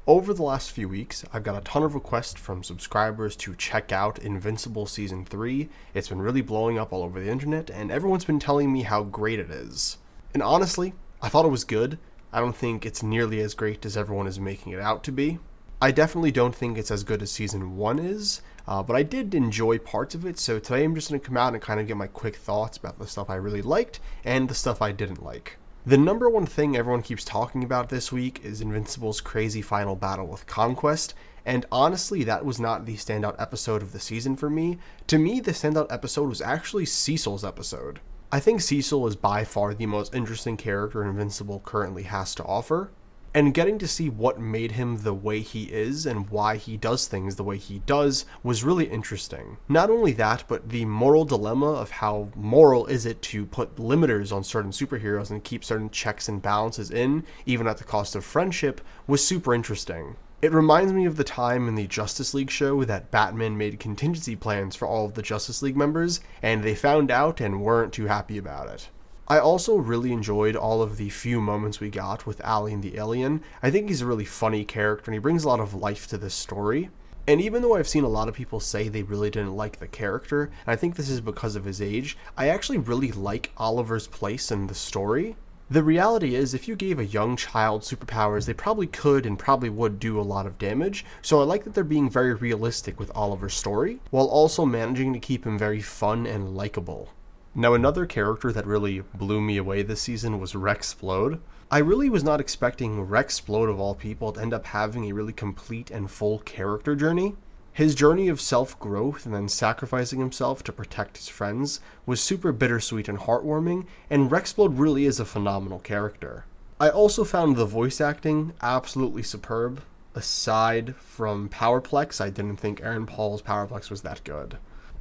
Over the last few weeks, I've got a ton of requests from subscribers to check out Invincible Season 3. It's been really blowing up all over the internet, and everyone's been telling me how great it is. And honestly, I thought it was good. I don't think it's nearly as great as everyone is making it out to be. I definitely don't think it's as good as Season 1 is, but I did enjoy parts of it, so today I'm just going to come out and kind of get my quick thoughts about the stuff I really liked and the stuff I didn't like. The number one thing everyone keeps talking about this week is Invincible's crazy final battle with Conquest, and honestly, that was not the standout episode of the season for me. To me, the standout episode was actually Cecil's episode. I think Cecil is by far the most interesting character Invincible currently has to offer, and getting to see what made him the way he is and why he does things the way he does was really interesting. Not only that, but the moral dilemma of how moral is it to put limiters on certain superheroes and keep certain checks and balances in, even at the cost of friendship, was super interesting. It reminds me of the time in the Justice League show that Batman made contingency plans for all of the Justice League members, and they found out and weren't too happy about it. I also really enjoyed all of the few moments we got with Alien the Alien. I think he's a really funny character and he brings a lot of life to this story. And even though I've seen a lot of people say they really didn't like the character, and I think this is because of his age, I actually really like Oliver's place in the story. The reality is, if you gave a young child superpowers, they probably could and probably would do a lot of damage, so I like that they're being very realistic with Oliver's story, while also managing to keep him very fun and likable. Now, another character that really blew me away this season was Splode. I really was not expecting Splode of all people to end up having a really complete and full character journey. His journey of self-growth and then sacrificing himself to protect his friends was super bittersweet and heartwarming, and Splode really is a phenomenal character. I also found the voice acting absolutely superb. Aside from Powerplex, I didn't think Aaron Paul's Powerplex was that good.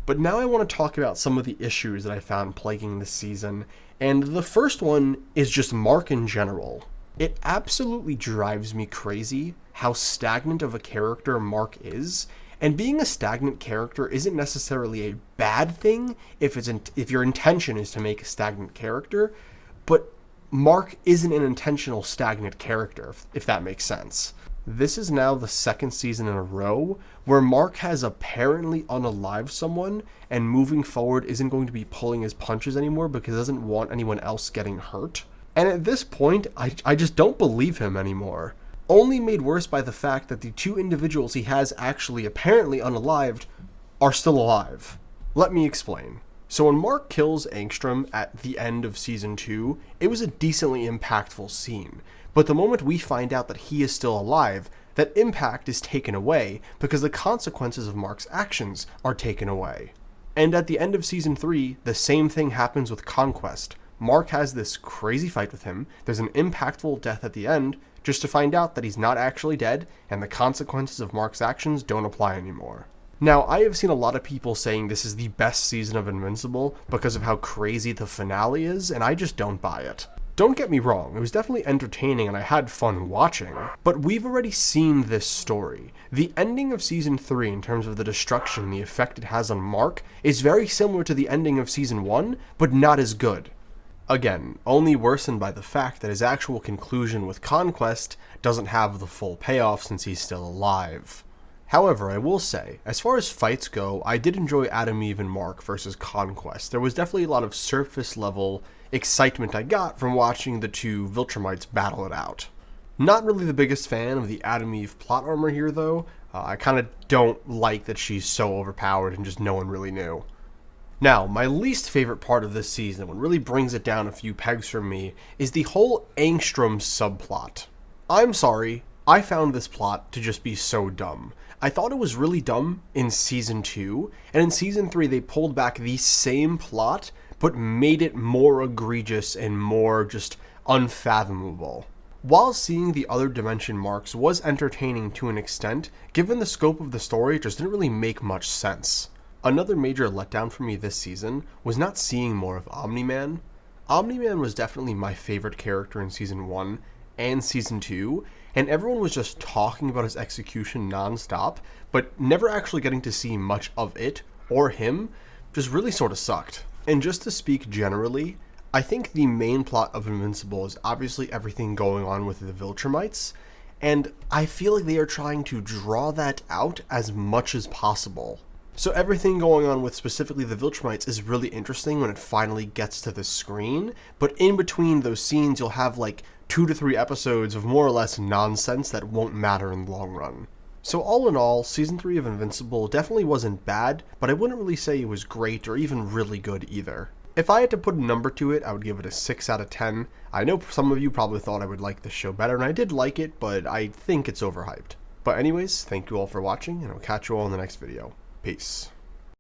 But now I want to talk about some of the issues that I found plaguing this season, and the first one is just Mark in general. It absolutely drives me crazy how stagnant of a character Mark is, and being a stagnant character isn't necessarily a bad thing if your intention is to make a stagnant character, but Mark isn't an intentional stagnant character, if that makes sense. This is now the second season in a row where Mark has apparently unalived someone and moving forward isn't going to be pulling his punches anymore because he doesn't want anyone else getting hurt. And at this point, I just don't believe him anymore. Only made worse by the fact that the two individuals he has actually apparently unalived are still alive. Let me explain. So when Mark kills Angstrom at the end of Season 2, it was a decently impactful scene. But the moment we find out that he is still alive, that impact is taken away because the consequences of Mark's actions are taken away. And at the end of Season 3, the same thing happens with Conquest. Mark has this crazy fight with him, there's an impactful death at the end, just to find out that he's not actually dead, and the consequences of Mark's actions don't apply anymore. Now, I have seen a lot of people saying this is the best season of Invincible because of how crazy the finale is, and I just don't buy it. Don't get me wrong, it was definitely entertaining and I had fun watching, but we've already seen this story. The ending of Season 3 in terms of the destruction and the effect it has on Mark is very similar to the ending of Season 1, but not as good. Again, only worsened by the fact that his actual conclusion with Conquest doesn't have the full payoff since he's still alive. However, I will say, as far as fights go, I did enjoy Adam, Eve, and Mark versus Conquest. There was definitely a lot of surface level excitement I got from watching the two Viltrumites battle it out. Not really the biggest fan of the Adam Eve plot armor here though. I kind of don't like that she's so overpowered and just no one really knew. Now, my least favorite part of this season, what really brings it down a few pegs for me, is the whole Angstrom subplot. I'm sorry, I found this plot to just be so dumb. I thought it was really dumb in Season 2, and in Season 3 they pulled back the same plot, but made it more egregious and more just unfathomable. While seeing the other dimension marks was entertaining to an extent, given the scope of the story, it just didn't really make much sense. Another major letdown for me this season was not seeing more of Omni-Man. Omni-Man was definitely my favorite character in Season 1 and Season 2, and everyone was just talking about his execution non-stop, but never actually getting to see much of it or him just really sort of sucked. And just to speak generally, I think the main plot of Invincible is obviously everything going on with the Viltrumites, and I feel like they are trying to draw that out as much as possible. So everything going on with specifically the Viltrumites is really interesting when it finally gets to the screen, but in between those scenes you'll have like 2 to 3 episodes of more or less nonsense that won't matter in the long run. So all in all, Season 3 of Invincible definitely wasn't bad, but I wouldn't really say it was great or even really good either. If I had to put a number to it, I would give it a 6 out of 10. I know some of you probably thought I would like this show better, and I did like it, but I think it's overhyped. But anyways, thank you all for watching, and I'll catch you all in the next video. Peace.